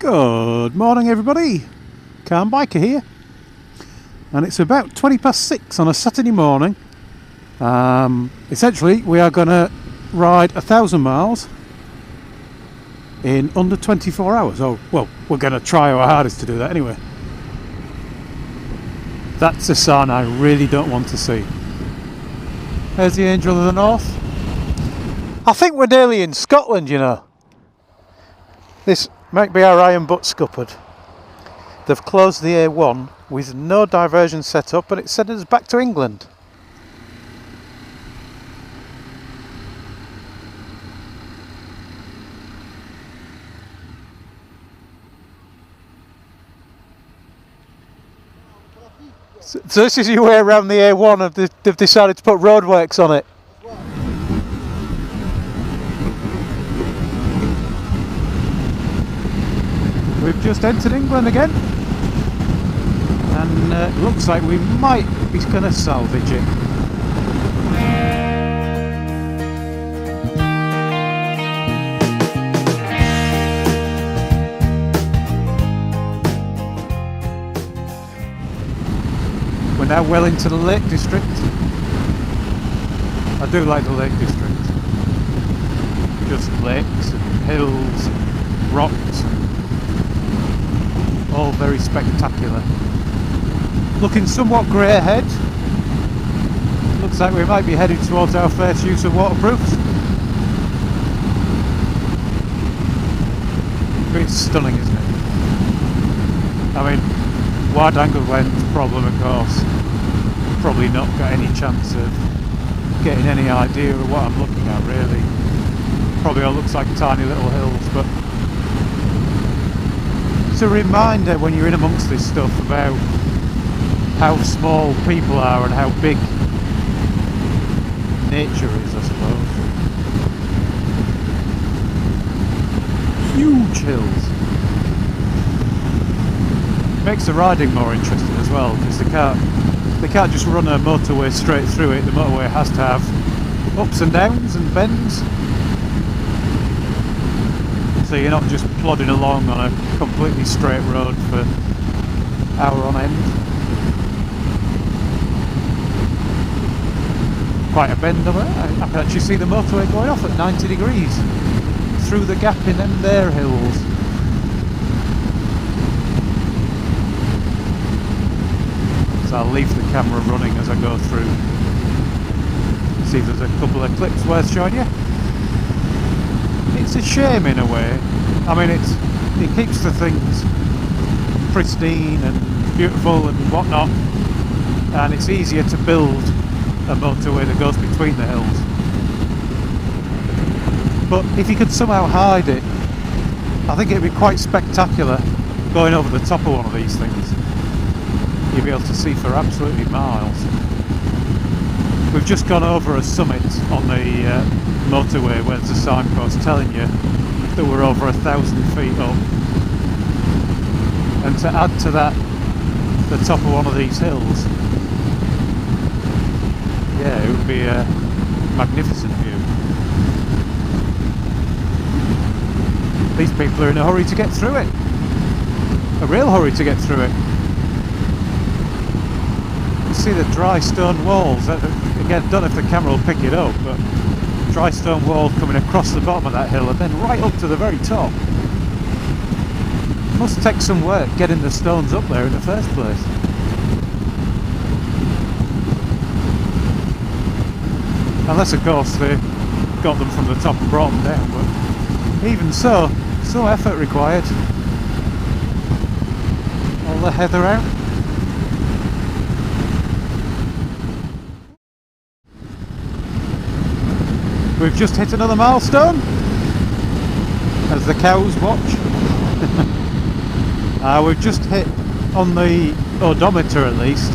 Good morning everybody, Calm Biker here, and it's about 6:20 on a Saturday morning. Essentially we are going to ride 1,000 miles in under 24 hours. Oh, well, we're going to try our hardest to do that anyway. That's a sign I really don't want to see. There's the Angel of the North. I think we're nearly in Scotland, you know. This might be our iron butt scuppered. They've closed the A1 with no diversion set up, but it's sending us back to England. So this is your way around the A1, and they've decided to put roadworks on it. We've just entered England again, and it looks like we might be going to salvage it. We're now well into the Lake District. I do like the Lake District. Just lakes and hills and rocks. All very spectacular. Looking somewhat grey ahead. Looks like we might be heading towards our first use of waterproofs. It's stunning, isn't it? I mean, wide angle lens problem, of course. Probably not got any chance of getting any idea of what I'm looking at, really. Probably all looks like tiny little hills, but it's a reminder when you're in amongst this stuff about how small people are and how big nature is, I suppose. Huge hills. Makes the riding more interesting as well, because they can't just run a motorway straight through it. The motorway has to have ups and downs and bends. So you're not just plodding along on a completely straight road for hour on end. Quite a bend over there. I can actually see the motorway going off at 90 degrees through the gap in them there hills. So I'll leave the camera running as I go through. See if there's a couple of clips worth showing you. It's a shame in a way. I mean, it keeps the things pristine and beautiful and whatnot, and it's easier to build a motorway that goes between the hills. But if you could somehow hide it, I think it'd be quite spectacular going over the top of one of these things. You'd be able to see for absolutely miles. We've just gone over a summit on the motorway where there's a signpost telling you that we're over 1,000 feet up, and to add to that the top of one of these hills, yeah, it would be a magnificent view. These people are in a hurry to get through it, a real hurry to get through it. You see the dry stone walls. Again, I don't know if the camera will pick it up, but dry stone wall coming across the bottom of that hill and then right up to the very top. Must take some work getting the stones up there in the first place. Unless of course they got them from the top and brought them down, but even so, some effort required. All the heather out. We've just hit another milestone as the cows watch. We've just hit on the odometer at least,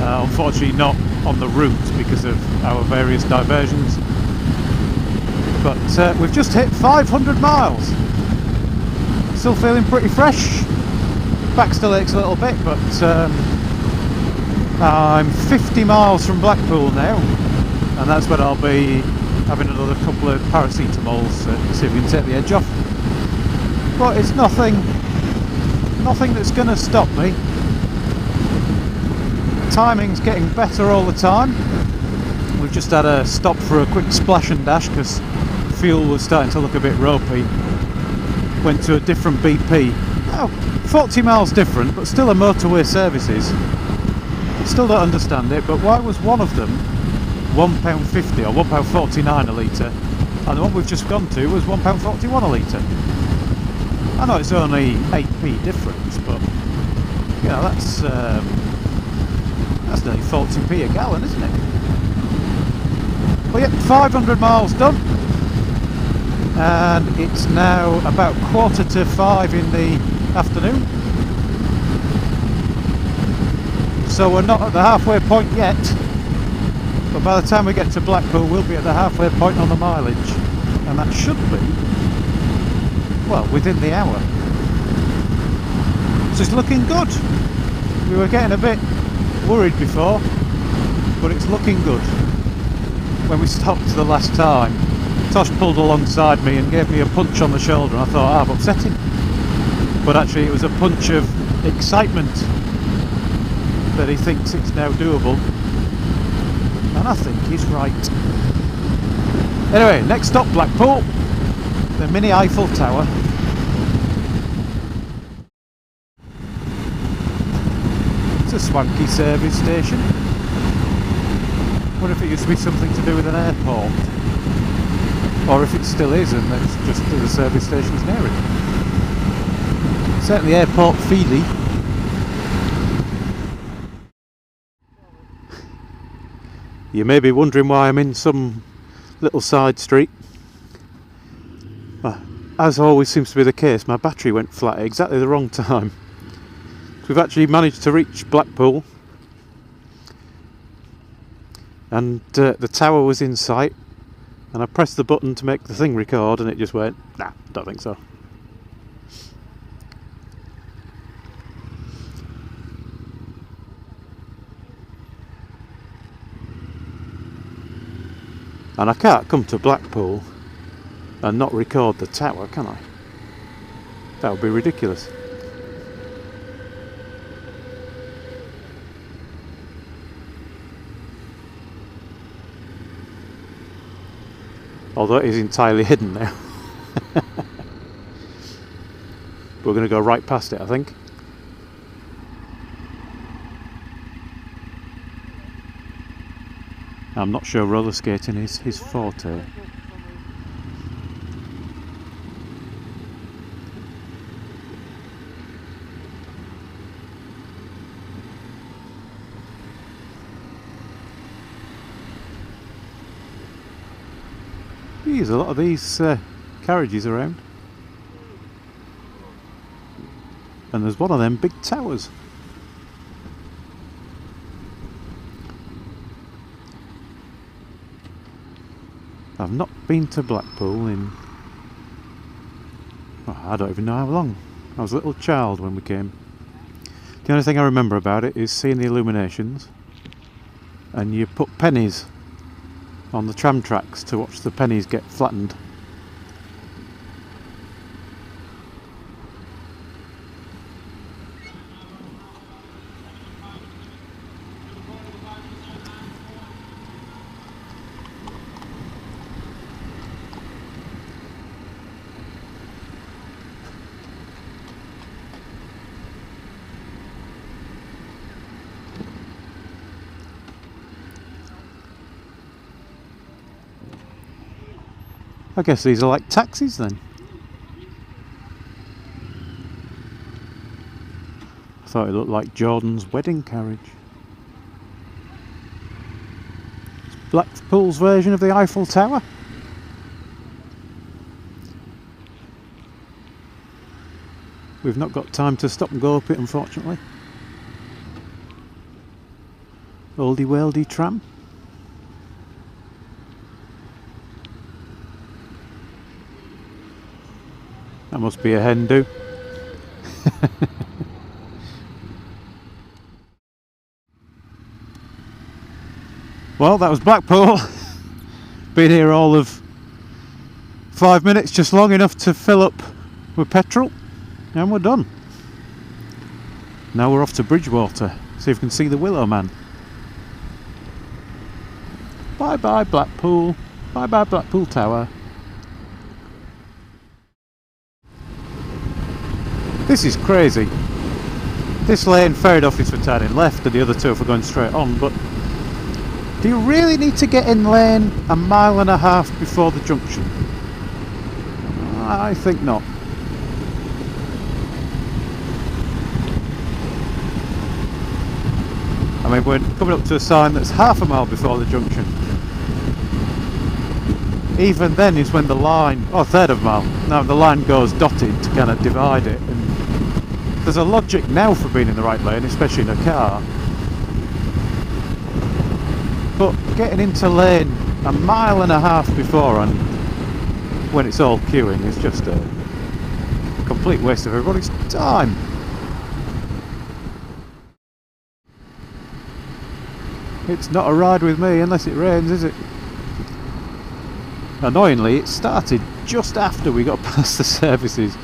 unfortunately not on the route because of our various diversions, but we've just hit 500 miles. Still feeling pretty fresh. Back still aches a little bit, but I'm 50 miles from Blackpool now, and that's when I'll be having another couple of paracetamols to see if we can take the edge off. but it's nothing that's going to stop me. Timing's getting better all the time. We've just had a stop for a quick splash and dash because fuel was starting to look a bit ropey. Went to a different BP. Oh, 40 miles different, but still a motorway services. Still don't understand it, but why was one of them £1.50 or £1.49 a litre, and the one we've just gone to was £1.41 a litre? I know it's only 8p difference, but you know that's nearly 40p a gallon, isn't it? But yeah, 500 miles done, and it's now about 4:45 in the afternoon. So we're not at the halfway point yet, but by the time we get to Blackpool we'll be at the halfway point on the mileage, and that should be, well, within the hour. So it's looking good. We were getting a bit worried before, but it's looking good. When we stopped the last time, Tosh pulled alongside me and gave me a punch on the shoulder, and I thought, I've upset him. But actually it was a punch of excitement that he thinks it's now doable, and I think he's right. Anyway, next stop Blackpool, the mini Eiffel Tower. It's a swanky service station. Wonder if it used to be something to do with an airport, or if it still is and it's just the service stations near it. Certainly airport feely. You may be wondering why I'm in some little side street. As always seems to be the case, my battery went flat at exactly the wrong time. So we've actually managed to reach Blackpool, and the tower was in sight, and I pressed the button to make the thing record and it just went, nah, don't think so. And I can't come to Blackpool and not record the tower, can I? That would be ridiculous. Although it is entirely hidden now. We're going to go right past it, I think. I'm not sure roller skating is his forte. There's a lot of these carriages around, and there's one of them big towers. I've not been to Blackpool in, oh, I don't even know how long. I was a little child when we came. The only thing I remember about it is seeing the illuminations, and you put pennies on the tram tracks to watch the pennies get flattened. I guess these are like taxis then. I thought it looked like Jordan's wedding carriage. It's Blackpool's version of the Eiffel Tower. We've not got time to stop and go up it, unfortunately. Oldie Weldy tram. That must be a hen do. Well, that was Blackpool. Been here all of 5 minutes, just long enough to fill up with petrol, and we're done. Now we're off to Bridgewater, see if we can see the Willow Man. Bye bye Blackpool, bye bye Blackpool Tower. This is crazy. This lane, fair enough, is for turning left and the other two are for going straight on, but do you really need to get in lane a mile and a half before the junction? I think not. I mean, we're coming up to a sign that's half a mile before the junction. Even then is when the line, or a third of a mile, now the line goes dotted to kind of divide it. And there's a logic now for being in the right lane, especially in a car. But getting into lane a mile and a half beforehand, when it's all queuing, is just a complete waste of everybody's time. It's not a ride with me unless it rains, is it? Annoyingly, it started just after we got past the services,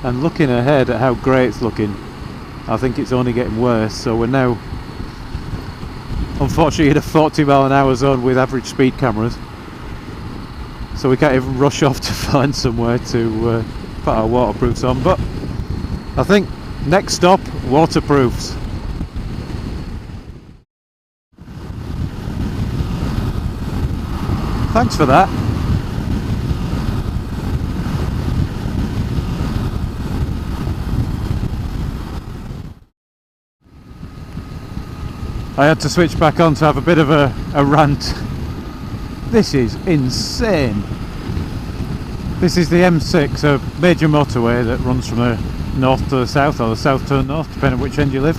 and looking ahead at how grey it's looking, I think it's only getting worse. So we're now unfortunately in a 40-mile-an-hour zone with average speed cameras, so we can't even rush off to find somewhere to put our waterproofs on. But I think next stop, waterproofs. Thanks for that. I had to switch back on to have a bit of a rant. This is insane. This is the M6, a major motorway that runs from the north to the south, or the south to the north, depending on which end you live.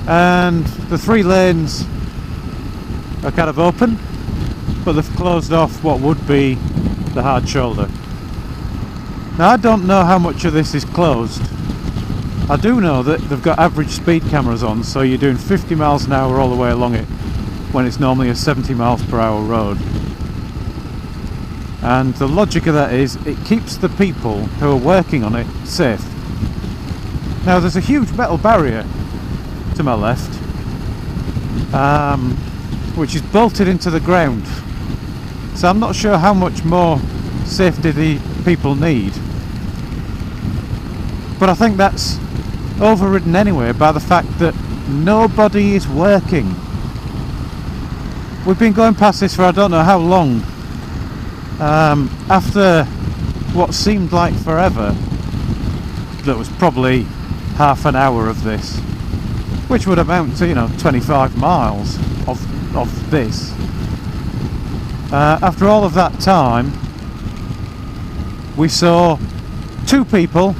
And the three lanes are kind of open, but they've closed off what would be the hard shoulder. Now I don't know how much of this is closed. I do know that they've got average speed cameras on, so you're doing 50 miles an hour all the way along it when it's normally a 70 miles per hour road. And the logic of that is it keeps the people who are working on it safe. Now there's a huge metal barrier to my left, which is bolted into the ground, so I'm not sure how much more safety the people need, but I think that's overridden anyway by the fact that nobody is working. We've been going past this for I don't know how long, after what seemed like forever. That was probably half an hour of this, which would amount to, you know, 25 miles of this. After all of that time, we saw two people,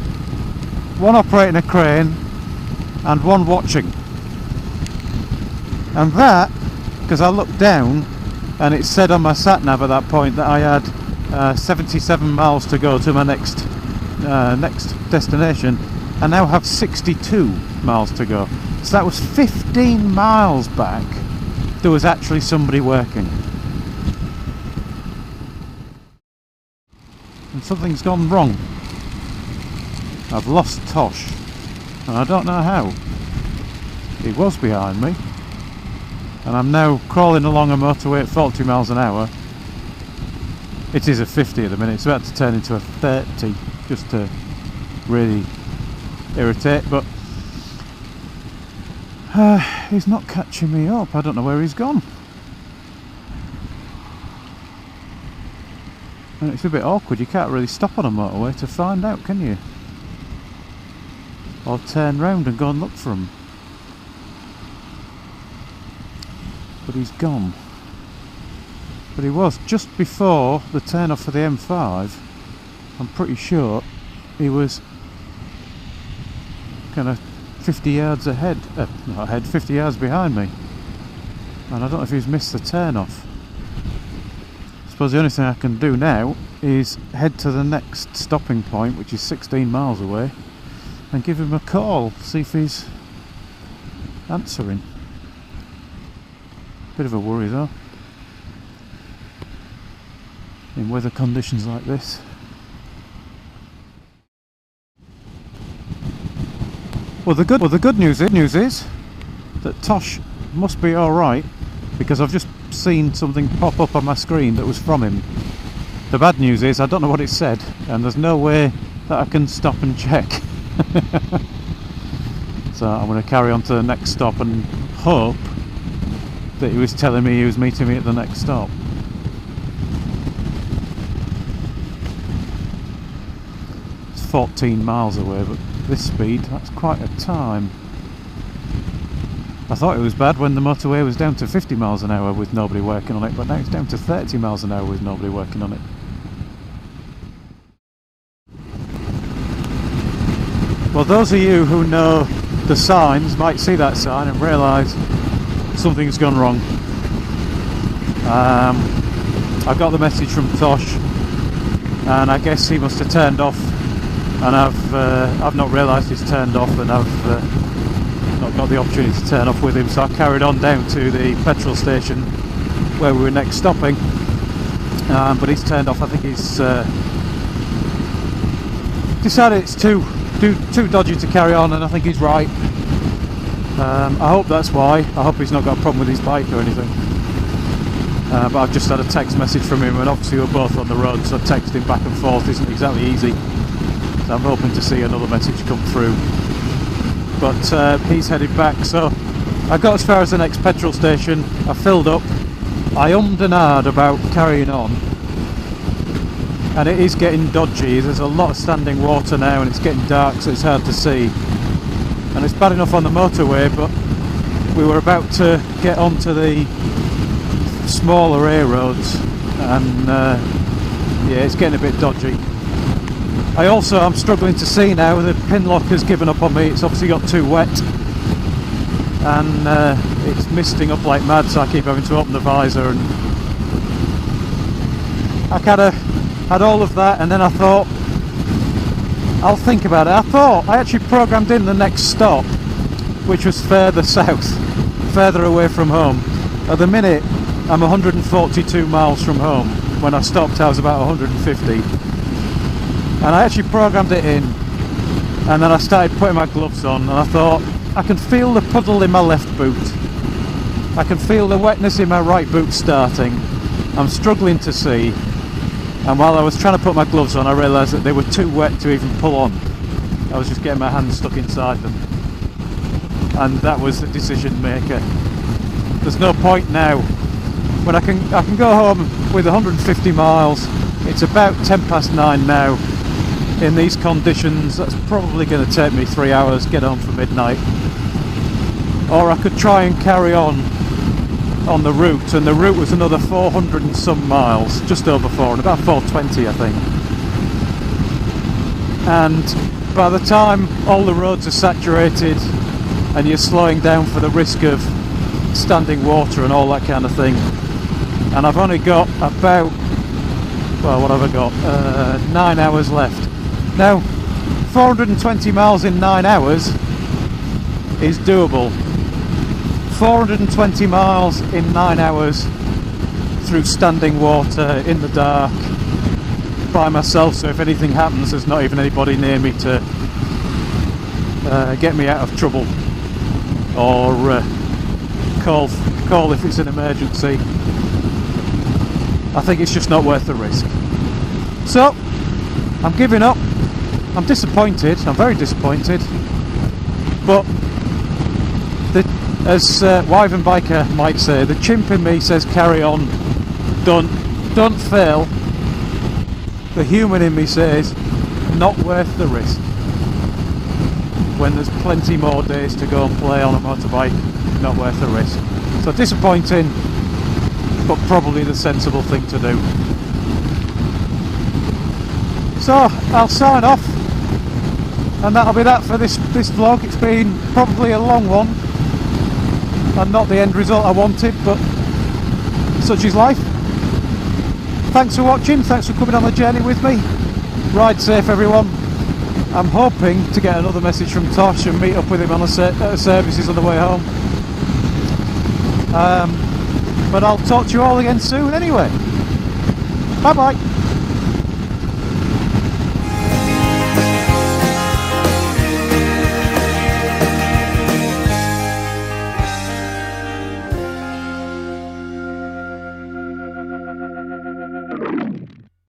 one operating a crane and one watching. And that, because I looked down and it said on my sat nav at that point that I had 77 miles to go to my next destination. I now have 62 miles to go. So that was 15 miles back. There was actually somebody working. And something's gone wrong. I've lost Tosh, and I don't know how. He was behind me, and I'm now crawling along a motorway at 40 miles an hour. It is a 50 at the minute, it's about to turn into a 30, just to really irritate, but he's not catching me up. I don't know where he's gone. And it's a bit awkward, you can't really stop on a motorway to find out, can you? Or turn round and go and look for him. But he's gone. But he was just before the turn off for the M5. I'm pretty sure he was kind of 50 yards ahead, not ahead, 50 yards behind me. And I don't know if he's missed the turn off. I suppose the only thing I can do now is head to the next stopping point, which is 16 miles away, and give him a call, see if he's answering. Bit of a worry though, in weather conditions like this. Well, the good news is that Tosh must be alright, because I've just seen something pop up on my screen that was from him. The bad news is I don't know what it said, and there's no way that I can stop and check. So I'm going to carry on to the next stop and hope that he was telling me he was meeting me at the next stop. It's 14 miles away, but this speed, that's quite a time. I thought it was bad when the motorway was down to 50 miles an hour with nobody working on it, but now it's down to 30 miles an hour with nobody working on it. Well, those of you who know the signs might see that sign and realise something's gone wrong. I got the message from Tosh, and I guess he must have turned off, and I've not realised he's turned off, and I've not got the opportunity to turn off with him, so I carried on down to the petrol station where we were next stopping, but he's turned off. I think he's decided it's too dodgy to carry on, and I think he's right. I hope that's why. I hope he's not got a problem with his bike or anything. But I've just had a text message from him, and obviously we're both on the road, so texting back and forth isn't exactly easy. So I'm hoping to see another message come through. But he's headed back, so I got as far as the next petrol station. I filled up. I ummed and ahed about carrying on, and it is getting dodgy. There's a lot of standing water now, and it's getting dark, so it's hard to see. And it's bad enough on the motorway, but we were about to get onto the smaller A roads, and yeah, it's getting a bit dodgy. I'm struggling to see now. The pin lock has given up on me. It's obviously got too wet, and it's misting up like mad, so I keep having to open the visor. And I kind of had all of that, and then I thought, I'll think about it. I actually programmed in the next stop, which was further south, further away from home. At the minute, I'm 142 miles from home. When I stopped, I was about 150. And I actually programmed it in, and then I started putting my gloves on, and I thought, I can feel the puddle in my left boot. I can feel the wetness in my right boot starting. I'm struggling to see. And while I was trying to put my gloves on, I realised that they were too wet to even pull on. I was just getting my hands stuck inside them. And that was the decision maker. There's no point now. When I can go home with 150 miles, it's about 9:10 now. In these conditions, that's probably going to take me 3 hours, get home for midnight. Or I could try and carry on the route, and the route was another 400 and some miles, just over 400, about 420 I think. And by the time all the roads are saturated and you're slowing down for the risk of standing water and all that kind of thing, and I've only got about, well, what have I got, 9 hours left. Now 420 miles in 9 hours is doable. 420 miles in 9 hours through standing water, in the dark, by myself, so if anything happens there's not even anybody near me to get me out of trouble, or call if it's an emergency. I think it's just not worth the risk. So I'm giving up. I'm disappointed, I'm very disappointed, but as Wyvern Biker might say, the chimp in me says carry on, don't fail. The human in me says not worth the risk, when there's plenty more days to go and play on a motorbike. Not worth the risk. So disappointing, but probably the sensible thing to do. So I'll sign off, and that'll be that for this vlog. It's been probably a long one, and not the end result I wanted, but such is life. Thanks for watching, thanks for coming on the journey with me. Ride safe everyone. I'm hoping to get another message from Tosh and meet up with him on the services on the way home. But I'll talk to you all again soon anyway. Bye bye.